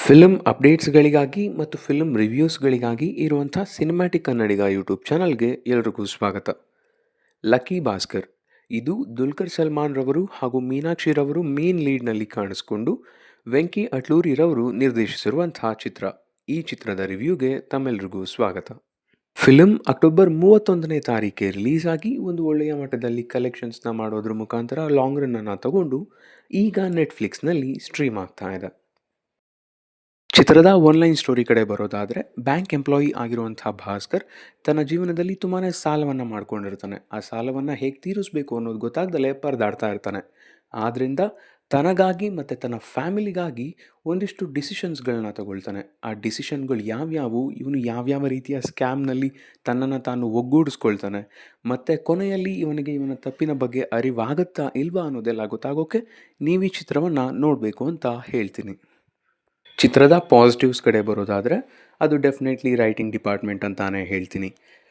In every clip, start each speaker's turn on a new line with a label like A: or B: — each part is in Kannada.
A: ಫಿಲ್ಮ್ ಅಪ್ಡೇಟ್ಸ್ಗಳಿಗಾಗಿ ಮತ್ತು ಫಿಲ್ಮ್ ರಿವ್ಯೂಸ್ಗಳಿಗಾಗಿ ಇರುವಂಥ ಸಿನಿಮ್ಯಾಟಿಕ್ ಕನ್ನಡಿಗ ಯೂಟ್ಯೂಬ್ ಚಾನಲ್ಗೆ ಎಲ್ರಿಗೂ ಸ್ವಾಗತ. ಲಕ್ಕಿ ಭಾಸ್ಕರ್ ಇದು ದುಲ್ಕರ್ ಸಲ್ಮಾನ್ ರವರು ಹಾಗೂ ಮೀನಾಕ್ಷಿರವರು ಮೇನ್ ಲೀಡ್ನಲ್ಲಿ ಕಾಣಿಸ್ಕೊಂಡು ವೆಂಕಿ ಅಟ್ಲೂರಿರವರು ನಿರ್ದೇಶಿಸಿರುವಂತಹ ಚಿತ್ರ. ಈ ಚಿತ್ರದ ರಿವ್ಯೂಗೆ ತಮ್ಮೆಲ್ರಿಗೂ ಸ್ವಾಗತ. ಫಿಲ್ಮ್ ಅಕ್ಟೋಬರ್ 31ನೇ ತಾರೀಕಿಗೆ ರಿಲೀಸ್ ಆಗಿ ಒಂದು ಒಳ್ಳೆಯ ಮಟ್ಟದಲ್ಲಿ ಕಲೆಕ್ಷನ್ಸ್ನ ಮಾಡೋದ್ರ ಮುಖಾಂತರ ಲಾಂಗ್ ರನ್ನನ್ನು ತಗೊಂಡು ಈಗ ನೆಟ್ಫ್ಲಿಕ್ಸ್ನಲ್ಲಿ ಸ್ಟ್ರೀಮ್ ಆಗ್ತಾ ಇದೆ. ಚಿತ್ರದ ಒನ್ಲೈನ್ ಸ್ಟೋರಿ ಕಡೆ ಬರೋದಾದರೆ, ಬ್ಯಾಂಕ್ ಎಂಪ್ಲಾಯಿ ಆಗಿರುವಂಥ ಭಾಸ್ಕರ್ ತನ್ನ ಜೀವನದಲ್ಲಿ ತುಂಬಾ ಸಾಲವನ್ನು ಮಾಡ್ಕೊಂಡಿರ್ತಾನೆ. ಆ ಸಾಲವನ್ನು ಹೇಗೆ ತೀರಿಸಬೇಕು ಅನ್ನೋದು ಗೊತ್ತಾಗ್ದಲೇ ಪರದಾಡ್ತಾ ಇರ್ತಾನೆ. ಆದ್ದರಿಂದ ತನಗಾಗಿ ಮತ್ತು ತನ್ನ ಫ್ಯಾಮಿಲಿಗಾಗಿ ಒಂದಿಷ್ಟು ಡಿಸಿಷನ್ಸ್ಗಳನ್ನ ತಗೊಳ್ತಾನೆ. ಆ ಡಿಸಿಷನ್ಗಳು ಯಾವ್ಯಾವು, ಇವನು ಯಾವ್ಯಾವ ರೀತಿಯ ಸ್ಕ್ಯಾಮ್ನಲ್ಲಿ ತನ್ನನ್ನು ತಾನು ಒಗ್ಗೂಡಿಸ್ಕೊಳ್ತಾನೆ ಮತ್ತು ಕೊನೆಯಲ್ಲಿ ಇವನ ತಪ್ಪಿನ ಬಗ್ಗೆ ಅರಿವಾಗುತ್ತಾ ಇಲ್ವಾ ಅನ್ನೋದೆಲ್ಲ ಗೊತ್ತಾಗೋಕ್ಕೆ ನೀವು ಈ ಚಿತ್ರವನ್ನು ನೋಡಬೇಕು ಅಂತ ಹೇಳ್ತೀನಿ. ಚಿತ್ರದ ಪಾಸಿಟಿವ್ಸ್ ಕಡೆ ಬರೋದಾದರೆ ಅದು ಡೆಫಿನೆಟ್ಲಿ ರೈಟಿಂಗ್ ಡಿಪಾರ್ಟ್ಮೆಂಟ್ ಅಂತಾನೆ ಹೇಳ್ತೀನಿ.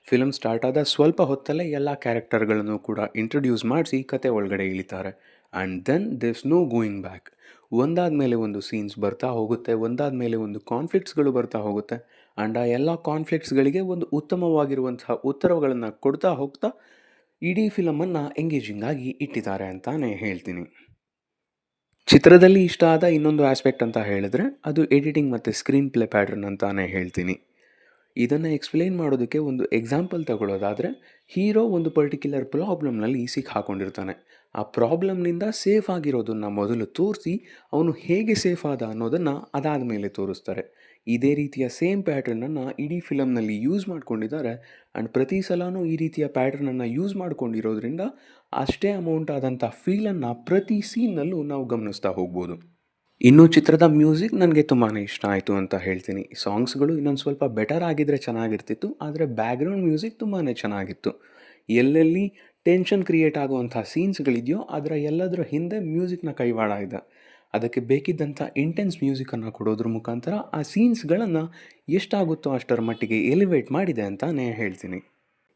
A: ಫಿಲಮ್ ಸ್ಟಾರ್ಟ್ ಆದ ಸ್ವಲ್ಪ ಹೊತ್ತಲ್ಲೇ ಎಲ್ಲ ಕ್ಯಾರೆಕ್ಟರ್ಗಳನ್ನು ಕೂಡ ಇಂಟ್ರೊಡ್ಯೂಸ್ ಮಾಡಿಸಿ ಕತೆ ಒಳಗಡೆ ಇಳಿತಾರೆ. And then there's no going back. ಒಂದಾದ ಮೇಲೆ ಒಂದು ಸೀನ್ಸ್ ಬರ್ತಾ ಹೋಗುತ್ತೆ, ಒಂದಾದ ಮೇಲೆ ಒಂದು ಕಾನ್ಫ್ಲಿಕ್ಟ್ಸ್ಗಳು ಬರ್ತಾ ಹೋಗುತ್ತೆ. ಆ್ಯಂಡ್ ಆ ಎಲ್ಲ ಕಾನ್ಫ್ಲಿಕ್ಟ್ಸ್ಗಳಿಗೆ ಒಂದು ಉತ್ತಮವಾಗಿರುವಂತಹ ಉತ್ತರಗಳನ್ನು ಕೊಡ್ತಾ ಹೋಗ್ತಾ ಇಡೀ ಫಿಲಮನ್ನು ಎಂಗೇಜಿಂಗ್ ಆಗಿ ಇಟ್ಟಿದ್ದಾರೆ ಅಂತಾನೆ ಹೇಳ್ತೀನಿ. ಚಿತ್ರದಲ್ಲಿ ಇಷ್ಟ ಆದ ಇನ್ನೊಂದು ಆಸ್ಪೆಕ್ಟ್ ಅಂತ ಹೇಳಿದ್ರೆ ಅದು ಎಡಿಟಿಂಗ್ ಮತ್ತು ಸ್ಕ್ರೀನ್ ಪ್ಲೇ ಪ್ಯಾಟರ್ನ್ ಅಂತಾನೆ ಹೇಳ್ತೀನಿ. ಇದನ್ನು ಎಕ್ಸ್ಪ್ಲೇನ್ ಮಾಡೋದಕ್ಕೆ ಒಂದು ಎಕ್ಸಾಂಪಲ್ ತಗೊಳ್ಳೋದಾದರೆ, ಹೀರೋ ಒಂದು ಪರ್ಟಿಕ್ಯುಲರ್ ಪ್ರಾಬ್ಲಮ್ನಲ್ಲಿ ಸಿಕ್ಕಾಕೊಂಡಿರ್ತಾನೆ. ಆ ಪ್ರಾಬ್ಲಮ್ನಿಂದ ಸೇಫ್ ಆಗಿರೋದನ್ನು ಮೊದಲು ತೋರಿಸಿ ಅವನು ಹೇಗೆ ಸೇಫ್ ಆದ ಅನ್ನೋದನ್ನು ಅದಾದ ಮೇಲೆ ತೋರಿಸ್ತಾರೆ. ಇದೇ ರೀತಿಯ ಸೇಮ್ ಪ್ಯಾಟರ್ನನ್ನು ಇಡೀ ಫಿಲಮ್ನಲ್ಲಿ ಯೂಸ್ ಮಾಡ್ಕೊಂಡಿದ್ದಾರೆ. ಆ್ಯಂಡ್ ಪ್ರತಿ ಸಲವೂ ಈ ರೀತಿಯ ಪ್ಯಾಟರ್ನನ್ನು ಯೂಸ್ ಮಾಡ್ಕೊಂಡಿರೋದ್ರಿಂದ ಅಷ್ಟೇ ಅಮೌಂಟ್ ಆದಂಥ ಫೀಲನ್ನು ಪ್ರತಿ ಸೀನ್ನಲ್ಲೂ ನಾವು ಗಮನಿಸ್ತಾ ಹೋಗ್ಬೋದು. ಇನ್ನು ಚಿತ್ರದ ಮ್ಯೂಸಿಕ್ ನನಗೆ ತುಂಬಾ ಇಷ್ಟ ಆಯಿತು ಅಂತ ಹೇಳ್ತೀನಿ. ಸಾಂಗ್ಸ್ಗಳು ಇನ್ನೊಂದು ಸ್ವಲ್ಪ ಬೆಟರ್ ಆಗಿದ್ದರೆ ಚೆನ್ನಾಗಿರ್ತಿತ್ತು, ಆದರೆ ಬ್ಯಾಕ್ಗ್ರೌಂಡ್ ಮ್ಯೂಸಿಕ್ ತುಂಬಾ ಚೆನ್ನಾಗಿತ್ತು. ಎಲ್ಲೆಲ್ಲಿ ಟೆನ್ಷನ್ ಕ್ರಿಯೇಟ್ ಆಗುವಂಥ ಸೀನ್ಸ್ಗಳಿದೆಯೋ ಅದರ ಎಲ್ಲದರ ಹಿಂದೆ ಮ್ಯೂಸಿಕ್ನ ಕೈವಾಡ ಇದೆ. ಅದಕ್ಕೆ ಬೇಕಿದ್ದಂಥ ಇಂಟೆನ್ಸ್ ಮ್ಯೂಸಿಕನ್ನು ಕೊಡೋದ್ರ ಮುಖಾಂತರ ಆ ಸೀನ್ಸ್ಗಳನ್ನು ಎಷ್ಟಾಗುತ್ತೋ ಅಷ್ಟರ ಮಟ್ಟಿಗೆ ಎಲಿವೇಟ್ ಮಾಡಿದೆ ಅಂತಲೇ ಹೇಳ್ತೀನಿ.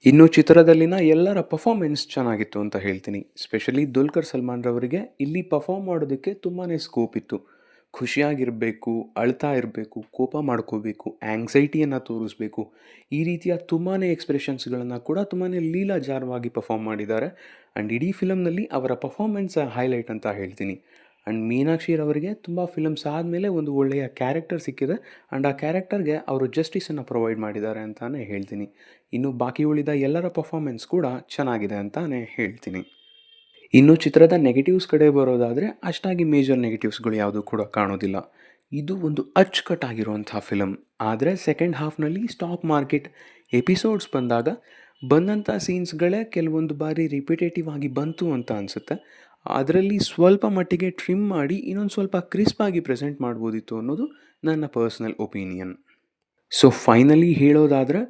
A: ಇನ್ನು ಚಿತ್ರದಲ್ಲಿನ ಎಲ್ಲರ ಪರ್ಫಾರ್ಮೆನ್ಸ್ ಚೆನ್ನಾಗಿತ್ತು ಅಂತ ಹೇಳ್ತೀನಿ. ಸ್ಪೆಷಲಿ ದುಲ್ಕರ್ ಸಲ್ಮಾನ್ ರವರಿಗೆ ಇಲ್ಲಿ ಪರ್ಫಾರ್ಮ್ ಮಾಡೋದಕ್ಕೆ ತುಂಬಾ ಸ್ಕೋಪ್ ಇತ್ತು. ಖುಷಿಯಾಗಿರಬೇಕು, ಅಳ್ತಾ ಇರಬೇಕು, ಕೋಪ ಮಾಡ್ಕೋಬೇಕು, ಆ್ಯಂಗ್ಸೈಟಿಯನ್ನು ತೋರಿಸ್ಬೇಕು, ಈ ರೀತಿಯ ತುಂಬಾ ಎಕ್ಸ್ಪ್ರೆಷನ್ಸ್ಗಳನ್ನು ಕೂಡ ತುಂಬಾ ಲೀಲಾಜಾರವಾಗಿ ಪರ್ಫಾರ್ಮ್ ಮಾಡಿದ್ದಾರೆ. ಆ್ಯಂಡ್ ಇಡೀ ಫಿಲಮ್ನಲ್ಲಿ ಅವರ ಪರ್ಫಾರ್ಮೆನ್ಸ್ ಹೈಲೈಟ್ ಅಂತ ಹೇಳ್ತೀನಿ. ಆ್ಯಂಡ್ ಮೀನಾಕ್ಷಿರವರಿಗೆ ತುಂಬ ಫಿಲಮ್ಸ್ ಆದಮೇಲೆ ಒಂದು ಒಳ್ಳೆಯ ಕ್ಯಾರೆಕ್ಟರ್ ಸಿಕ್ಕಿದೆ. ಆ್ಯಂಡ್ ಆ ಕ್ಯಾರೆಕ್ಟರ್ಗೆ ಅವರು ಜಸ್ಟಿಸನ್ನು ಪ್ರೊವೈಡ್ ಮಾಡಿದ್ದಾರೆ ಅಂತಲೇ ಹೇಳ್ತೀನಿ. ಇನ್ನು ಬಾಕಿ ಉಳಿದ ಎಲ್ಲರ ಪರ್ಫಾರ್ಮೆನ್ಸ್ ಕೂಡ ಚೆನ್ನಾಗಿದೆ ಅಂತಲೇ ಹೇಳ್ತೀನಿ. ಇನ್ನು ಚಿತ್ರದ ನೆಗೆಟಿವ್ಸ್ ಕಡೆ ಬರೋದಾದರೆ ಅಷ್ಟಾಗಿ ಮೇಜರ್ ನೆಗೆಟಿವ್ಸ್ಗಳು ಯಾವುದೂ ಕೂಡ ಕಾಣೋದಿಲ್ಲ. ಇದು ಒಂದು ಅಚ್ಚುಕಟ್ಟಾಗಿರುವಂಥ ಫಿಲಮ್. ಆದರೆ ಸೆಕೆಂಡ್ ಹಾಫ್ನಲ್ಲಿ ಸ್ಟಾಕ್ ಮಾರ್ಕೆಟ್ ಎಪಿಸೋಡ್ಸ್ ಬಂದಂಥ ಸೀನ್ಸ್ಗಳೇ ಕೆಲವೊಂದು ಬಾರಿ ರಿಪಿಟೇಟಿವ್ ಆಗಿ ಬಂತು ಅಂತ ಅನಿಸುತ್ತೆ. ಅದರಲ್ಲಿ ಸ್ವಲ್ಪ ಮಟ್ಟಿಗೆ ಟ್ರಿಮ್ ಮಾಡಿ ಇನ್ನೊಂದು ಸ್ವಲ್ಪ ಕ್ರಿಸ್ಪಾಗಿ ಪ್ರೆಸೆಂಟ್ ಮಾಡ್ಬೋದಿತ್ತು ಅನ್ನೋದು ನನ್ನ ಪರ್ಸ್ನಲ್ ಒಪಿನಿಯನ್. ಸೊ ಫೈನಲಿ ಹೇಳೋದಾದರೆ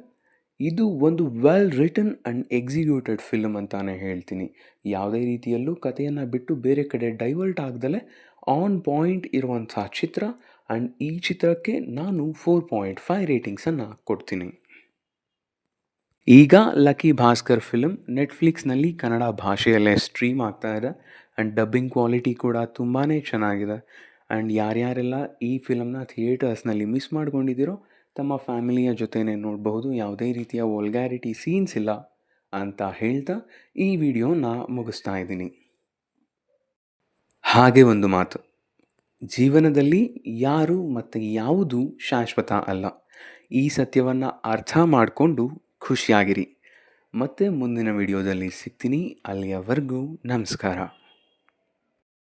A: ಇದು ಒಂದು well written and executed film ಅಂತಾನೆ ಹೇಳ್ತೀನಿ. ಯಾವುದೇ ರೀತಿಯಲ್ಲೂ ಕಥೆಯನ್ನು ಬಿಟ್ಟು ಬೇರೆ ಕಡೆ ಡೈವರ್ಟ್ ಆಗದಲೇ ಆನ್ ಪಾಯಿಂಟ್ ಇರುವಂಥ ಚಿತ್ರ. ಆ್ಯಂಡ್ ಈ ಚಿತ್ರಕ್ಕೆ ನಾನು 4.5 ರೇಟಿಂಗ್ಸನ್ನು ಕೊಡ್ತೀನಿ. ಈಗ ಲಕ್ಕಿ ಭಾಸ್ಕರ್ ಫಿಲ್ಮ್ ನೆಟ್ಫ್ಲಿಕ್ಸ್ನಲ್ಲಿ ಕನ್ನಡ ಭಾಷೆಯಲ್ಲೇ ಸ್ಟ್ರೀಮ್ ಆಗ್ತಾ ಇದೆ. ಆ್ಯಂಡ್ ಡಬ್ಬಿಂಗ್ ಕ್ವಾಲಿಟಿ ಕೂಡ ತುಂಬಾ ಚೆನ್ನಾಗಿದೆ. ಆ್ಯಂಡ್ ಯಾರ್ಯಾರೆಲ್ಲ ಈ ಫಿಲಮ್ನ ಥಿಯೇಟರ್ಸ್ನಲ್ಲಿ ಮಿಸ್ ಮಾಡ್ಕೊಂಡಿದ್ದೀರೋ ತಮ್ಮ ಫ್ಯಾಮಿಲಿಯ ಜೊತೆನೇ ನೋಡಬಹುದು. ಯಾವುದೇ ರೀತಿಯ ವಲ್ಗ್ಯಾರಿಟಿ ಸೀನ್ಸ್ ಇಲ್ಲ ಅಂತ ಹೇಳ್ತಾ ಈ ವಿಡಿಯೋನ ಮುಗಿಸ್ತಾ ಇದ್ದೀನಿ. ಹಾಗೆ ಒಂದು ಮಾತು, ಜೀವನದಲ್ಲಿ ಯಾರು ಮತ್ತು ಯಾವುದು ಶಾಶ್ವತ ಅಲ್ಲ. ಈ ಸತ್ಯವನ್ನು ಅರ್ಥ ಮಾಡಿಕೊಂಡು ಖುಷಿಯಾಗಿರಿ. ಮತ್ತೆ ಮುಂದಿನ ವಿಡಿಯೋದಲ್ಲಿ ಸಿಗ್ತೀನಿ. ಅಲ್ಲಿಯವರೆಗೂ ನಮಸ್ಕಾರ.